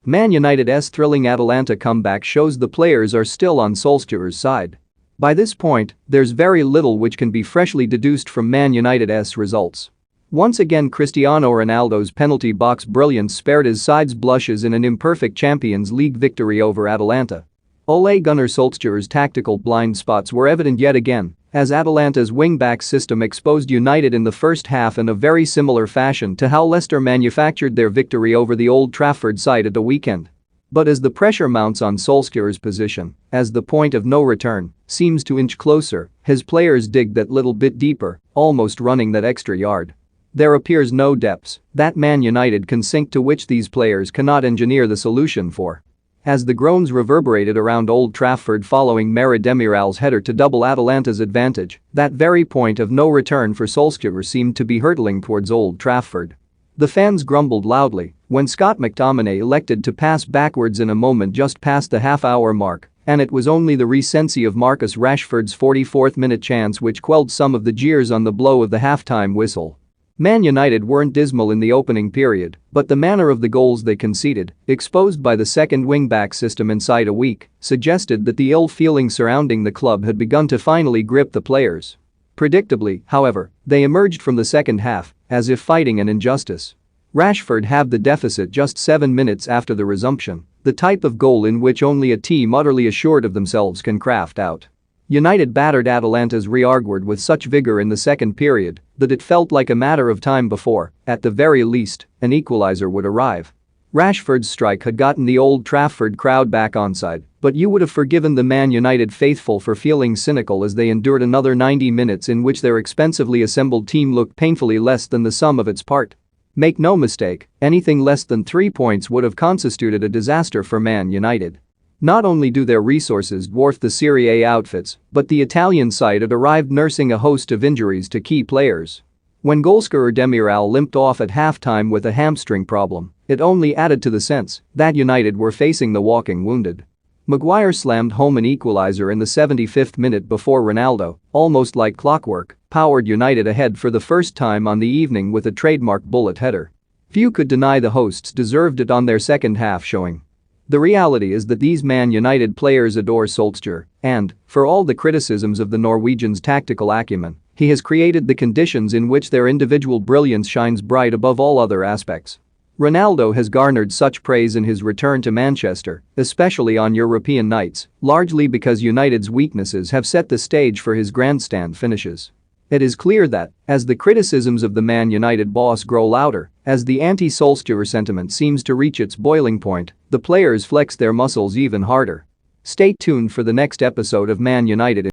Man United's thrilling Atalanta comeback shows the players are still on Solskjaer's side. By this point, there's very little which can be freshly deduced from Man United's results. Once again, Cristiano Ronaldo's penalty box brilliance spared his side's blushes in an imperfect Champions League victory over Atalanta. Ole Gunnar Solskjaer's tactical blind spots were evident yet again, as Atalanta's wing-back system exposed United in the first half in a very similar fashion to how Leicester manufactured their victory over the Old Trafford side at the weekend. But as the pressure mounts on Solskjaer's position, as the point of no return seems to inch closer, his players dig that little bit deeper, almost running that extra yard. There appears no depths that Man United can sink to which these players cannot engineer the solution for. As the groans reverberated around Old Trafford following Merih Demiral's header to double Atalanta's advantage, that very point of no return for Solskjaer seemed to be hurtling towards Old Trafford. The fans grumbled loudly when Scott McTominay elected to pass backwards in a moment just past the half-hour mark, and it was only the recency of Marcus Rashford's 44th-minute chance which quelled some of the jeers on the blow of the half-time whistle. Man United weren't dismal in the opening period, but the manner of the goals they conceded, exposed by the second wing-back system inside a week, suggested that the ill feeling surrounding the club had begun to finally grip the players. Predictably, however, they emerged from the second half as if fighting an injustice. Rashford halved the deficit just 7 minutes after the resumption, the type of goal in which only a team utterly assured of themselves can craft out. United battered Atalanta's rearguard with such vigor in the second period that it felt like a matter of time before, at the very least, an equalizer would arrive. Rashford's strike had gotten the Old Trafford crowd back onside, but you would have forgiven the Man United faithful for feeling cynical as they endured another 90 minutes in which their expensively assembled team looked painfully less than the sum of its part. Make no mistake, anything less than 3 points would have constituted a disaster for Man United. Not only do their resources dwarf the Serie A outfits, but the Italian side had arrived nursing a host of injuries to key players. When goalscorer Demiral limped off at halftime with a hamstring problem, it only added to the sense that United were facing the walking wounded. Maguire slammed home an equalizer in the 75th minute before Ronaldo, almost like clockwork, powered United ahead for the first time on the evening with a trademark bullet header. Few could deny the hosts deserved it on their second half showing. The reality is that these Man United players adore Solskjaer, and, for all the criticisms of the Norwegian's tactical acumen, he has created the conditions in which their individual brilliance shines bright above all other aspects. Ronaldo has garnered such praise in his return to Manchester, especially on European nights, largely because United's weaknesses have set the stage for his grandstand finishes. It is clear that, as the criticisms of the Man United boss grow louder, as the anti-Solskjaer sentiment seems to reach its boiling point, the players flex their muscles even harder. Stay tuned for the next episode of Man United.